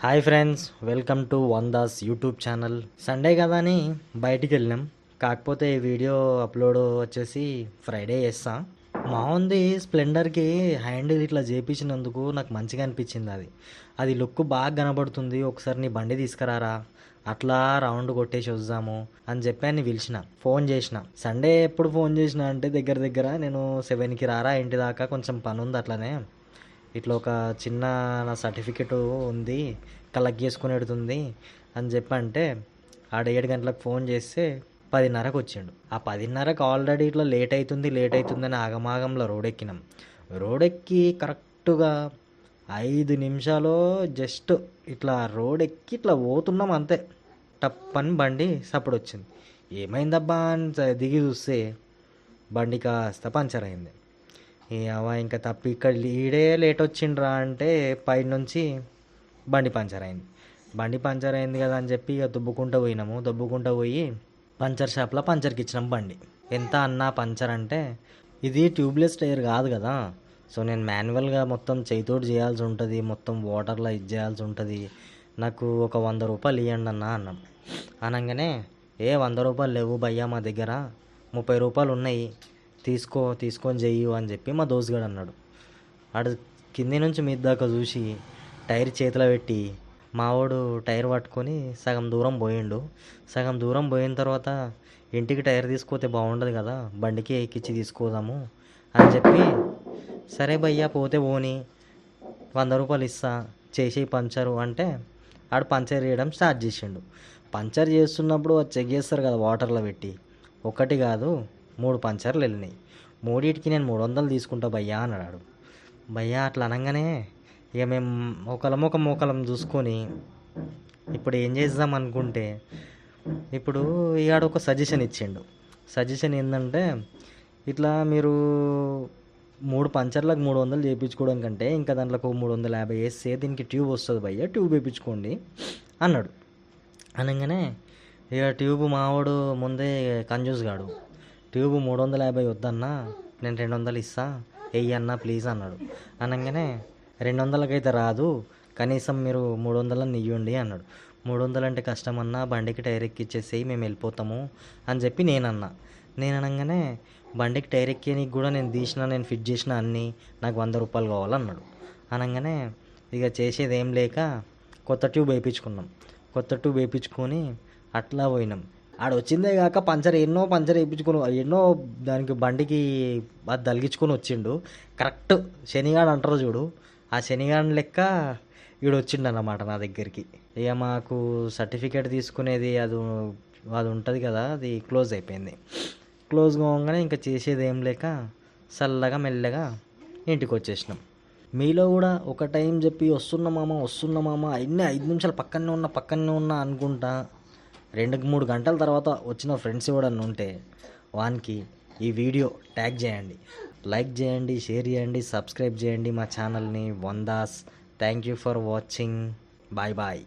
Hi friends, welcome to Vandas YouTube channel. Sunday కదా అని బయటికి వెళ్ళినాం. కాకపోతే ఈ వీడియో అప్లోడ్ వచ్చేసి ఫ్రైడే చేస్తా. మా ఉంది స్ప్లెండర్కి హ్యాండిల్ ఇట్లా చేపించినందుకు నాకు మంచిగా అనిపించింది. అది లుక్ బాగా కనబడుతుంది. ఒకసారి నీ బండి తీసుకురారా, అట్లా రౌండ్ కొట్టేసి వద్దాము అని చెప్పి అని పిలిచిన, ఫోన్ చేసిన. సండే ఎప్పుడు ఫోన్ చేసిన అంటే దగ్గర దగ్గర నేను 7కి రారా ఇంటి దాకా, కొంచెం పని ఉంది అట్లనే, ఇట్లా ఒక చిన్న నా సర్టిఫికెట్ ఉంది కలెక్ట్ చేసుకునేది అని చెప్పి అంటే ఆడ 7 గంటలకు ఫోన్ చేస్తే 10:30కి వచ్చిండు. ఆ 10:30కి ఆల్రెడీ ఇట్లా లేట్ అవుతుందని ఆగమాగంలో రోడ్ ఎక్కినాం. రోడ్ ఎక్కి కరెక్ట్గా 5 నిమిషాలు జస్ట్ ఇట్లా రోడ్ ఎక్కి ఇట్లా పోతున్నాం అంతే. టప్పని బండి సప్పుడు వచ్చింది. ఏమైందబ్బా అని దిగి చూస్తే బండి కాస్త పంచర్ అయింది. ఇంకా తప్పి ఇక్కడ ఈడే లేట్ వచ్చిండ్రా అంటే పైనుంచి బండి పంచర్ అయింది. బండి పంచర్ అయింది కదా అని చెప్పి ఇక దుబ్బుకుంటూ పోయినాము. దుబ్బుకుంటూ పోయి పంచర్ షాప్లో పంచర్కి ఇచ్చినాం బండి. ఎంత అన్నా పంచర్ అంటే, ఇది ట్యూబ్లెస్ టైర్ కాదు కదా, సో నేను మాన్యువల్గా మొత్తం చేతితోటి చేయాల్సి ఉంటుంది, మొత్తం వాటర్లో ఇది చేయాల్సి ఉంటుంది. నాకు ఒక 100 రూపాయలు ఇవ్వండి అన్నాం. అనగానే 100 రూపాయలు లేవు భయ్యా, మా దగ్గర 30 రూపాయలు ఉన్నాయి, తీసుకొని చెయ్యు అని చెప్పి మా దోస్తుగాడు అన్నాడు. ఆడు కింది నుంచి మీద దాకా చూసి టైర్ చేతిలో పెట్టి మావాడు టైర్ పట్టుకొని సగం దూరం పోయిండు. సగం దూరం పోయిన తర్వాత ఇంటికి టైర్ తీసుకుపోతే బాగుండదు కదా, బండికి ఎక్కించి తీసుకోదాము అని చెప్పి, సరే భయ్యా పోతే పోని 100 రూపాయలు ఇస్తా, చేసి పంచరు అంటే ఆడు పంచర్ చేయడం స్టార్ట్ చేసిండు. పంచర్ చేస్తున్నప్పుడు అది చెక్ చేస్తారు కదా వాటర్లో పెట్టి, ఒకటి కాదు 3 పంచర్లు వెళ్ళినాయి. మూడింటికి నేను 300 తీసుకుంటా భయ్యా అన్నాడు. భయ్యా అట్లా అనగానే ఇక మేము మోకలం చూసుకొని ఇప్పుడు ఏం చేద్దాం అనుకుంటే, ఇప్పుడు ఇవాడు ఒక సజెషన్ ఇచ్చిండు. సజెషన్ ఏంటంటే, ఇట్లా మీరు 3 పంచర్లకు 300 చేయించుకోవడం కంటే ఇంకా దాంట్లో 350 వేస్తే దీనికి ట్యూబ్ వస్తుంది భయ్యా, ట్యూబ్ వేయించుకోండి అన్నాడు. అనగానే ఇక ట్యూబ్ మావాడు ముందే కంజూస్ గాడు, ట్యూబ్ 350 వద్దన్నా, నేను 200 ఇస్తా, వెయ్యన్నా ప్లీజ్ అన్నాడు. అనగానే 200కి అయితే రాదు, కనీసం మీరు 300 ఇవ్వండి అన్నాడు. 300 అంటే కష్టమన్నా, బండికి టైర్ ఎక్కిచ్చేసేయి మేము వెళ్ళిపోతాము అని చెప్పి నేను అనగానే, బండికి టైర్ ఎక్కేనికి కూడా నేను ఫిట్ చేసిన అన్నీ, నాకు 100 రూపాయలు కావాలన్నాడు. అనగానే ఇక చేసేది ఏం లేక కొత్త ట్యూబ్ వేయించుకున్నాం. కొత్త ట్యూబ్ వేయించుకొని అట్లా పోయినాం. ఆడ వచ్చిందే కాక పంచర్ వేయించుకొని ఎన్నో దానికి బండికి అది తలిగించుకొని వచ్చిండు. కరెక్ట్ శనిగాడు అంటారు చూడు, ఆ శనిగాడు లెక్క వీడు వచ్చిండు అన్నమాట నా దగ్గరికి. ఇక మాకు సర్టిఫికేట్ తీసుకునేది అది ఉంటుంది కదా, అది క్లోజ్ అయిపోయింది. క్లోజ్ కాగానే ఇంకా చేసేది ఏం లేక చల్లగా మెల్లగా ఇంటికి వచ్చేసినాం. మీలో కూడా ఒక టైం చెప్పి వస్తున్న మామ అన్నీ 5 నిమిషాలు పక్కనే ఉన్నా అనుకుంటా 2-3 గంటల తర్వాత వచ్చిన ఫ్రెండ్స్ ఎవడన్నా ఉంటే వానికి ఈ వీడియో ట్యాగ్ చేయండి, లైక్ చేయండి, షేర్ చేయండి, సబ్స్క్రైబ్ చేయండి మా ఛానల్ని Vandas. Thank you for watching. Bye bye.